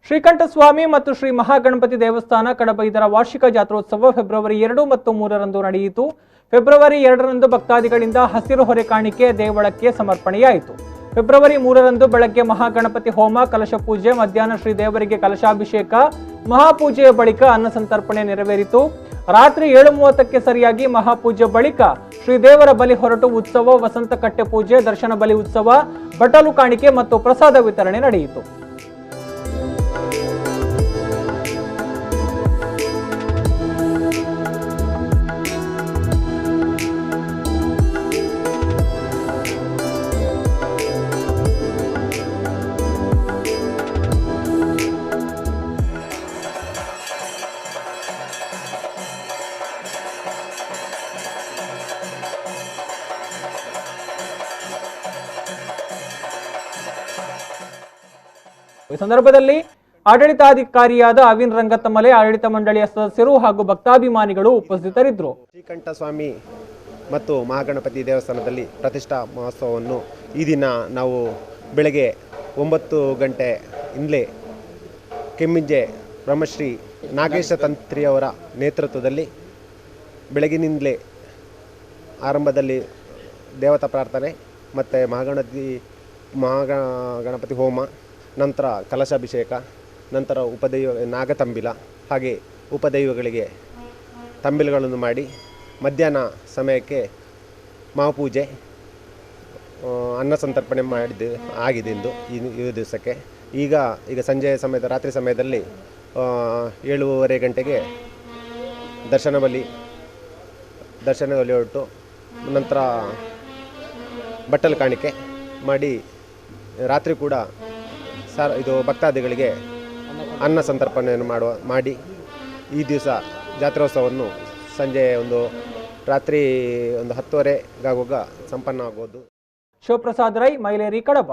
ಶ್ರೀಕಂಠಸ್ವಾಮಿ ಮತ್ತು ಶ್ರೀ ಮಹಾಗಣಪತಿ ದೇವಸ್ಥಾನ ಕಡಬ ಇದರ ವಾರ್ಷಿಕ ಜಾತ್ರೋತ್ಸವ ಫೆಬ್ರವರಿ 2 ಮತ್ತು 3ರಂದು ನಡೆಯಿತು. ಫೆಬ್ರವರಿ 2ರಂದು ಭಕ್ತಾದಿಗಳಿಂದ ಹಸಿರು ಹೊರೆ ಕಾಣಿಕೆ ದೇವಳಕ್ಕೆ ಸಮರ್ಪಣೆಯಾಯಿತು. ಫೆಬ್ರವರಿ 3ರಂದು ಬೆಳಗ್ಗೆ ಮಹಾಗಣಪತಿ ಹೋಮ, ಕಲಶ ಪೂಜೆ, ಮಧ್ಯಾಹ್ನ ಶ್ರೀ ದೇವರಿಗೆ ಕಲಶಾಭಿಷೇಕ, ಮಹಾಪೂಜೆಯ ಬಳಿಕ ಅನ್ನ ಸಂತರ್ಪಣೆ ನೆರವೇರಿತು. ರಾತ್ರಿ 7:30ಕ್ಕೆ ಸರಿಯಾಗಿ ಮಹಾಪೂಜೆ ಬಳಿಕ ಶ್ರೀದೇವರ ಬಲಿ ಹೊರಟು ಉತ್ಸವ, ವಸಂತ ಕಟ್ಟೆ ಪೂಜೆ, ದರ್ಶನ ಬಲಿ ಉತ್ಸವ, ಬಟಲು ಕಾಣಿಕೆ ಮತ್ತು ಪ್ರಸಾದ ವಿತರಣೆ ನಡೆಯಿತು. ಈ ಸಂದರ್ಭದಲ್ಲಿ ಆಡಳಿತಾಧಿಕಾರಿಯಾದ ಅವಿನ್ ರಂಗತಮಲೆ, ಆಡಳಿತ ಮಂಡಳಿಯ ಸದಸ್ಯರು ಹಾಗೂ ಭಕ್ತಾಭಿಮಾನಿಗಳು ಉಪಸ್ಥಿತರಿದ್ದರು. ಶ್ರೀಕಂಠಸ್ವಾಮಿ ಮತ್ತು ಮಹಾಗಣಪತಿ ದೇವಸ್ಥಾನದಲ್ಲಿ ಪ್ರತಿಷ್ಠಾ ಮಹೋತ್ಸವವನ್ನು ಈ ದಿನ ನಾವು ಬೆಳಗ್ಗೆ 9 ಗಂಟೆಯಿಂದಲೇ ಕೆಮ್ಮಿಂಜೆ ಬ್ರಹ್ಮಶ್ರೀ ನಾಗೇಶ ತಂತ್ರಿಯವರ ನೇತೃತ್ವದಲ್ಲಿ ಬೆಳಗಿನಿಂದಲೇ ಆರಂಭದಲ್ಲಿ ದೇವತಾ ಪ್ರಾರ್ಥನೆ ಮತ್ತು ಮಹಾಗಣಪತಿ ಹೋಮ, ನಂತರ ಕಲಶಾಭಿಷೇಕ, ನಂತರ ಉಪದೈವ ನಾಗತಂಬಿಲ, ಹಾಗೆ ಉಪದೈವಗಳಿಗೆ ತಂಬಿಲಗಳನ್ನು ಮಾಡಿ ಮಧ್ಯಾಹ್ನ ಸಮಯಕ್ಕೆ ಮಹಾಪೂಜೆ, ಅನ್ನ ಸಂತರ್ಪಣೆ ಆಗಿದೆ ಎಂದು ಈ ದಿವಸಕ್ಕೆ. ಈಗ ಸಂಜೆಯ ರಾತ್ರಿ ಸಮಯದಲ್ಲಿ 7:30 ಗಂಟೆಗೆ ದರ್ಶನದಲ್ಲಿ ಹೊರಟು ನಂತರ ಬಟ್ಟಲು ಕಾಣಿಕೆ ಮಾಡಿ ರಾತ್ರಿ ಕೂಡ ಇದು ಭಕ್ತಾದಿಗಳಿಗೆ ಅನ್ನ ಸಂತರ್ಪಣೆಯನ್ನು ಮಾಡಿ ಈ ದಿವಸ ಜಾತ್ರೋತ್ಸವವನ್ನು ಸಂಜೆ ರಾತ್ರಿ 10:30 ಆಗುವಾಗ ಸಂಪನ್ನ ಆಗೋದು. ಶಿವಪ್ರಸಾದ್ ರೈ, ಮೈಲೇರಿ, ಕಡಬ.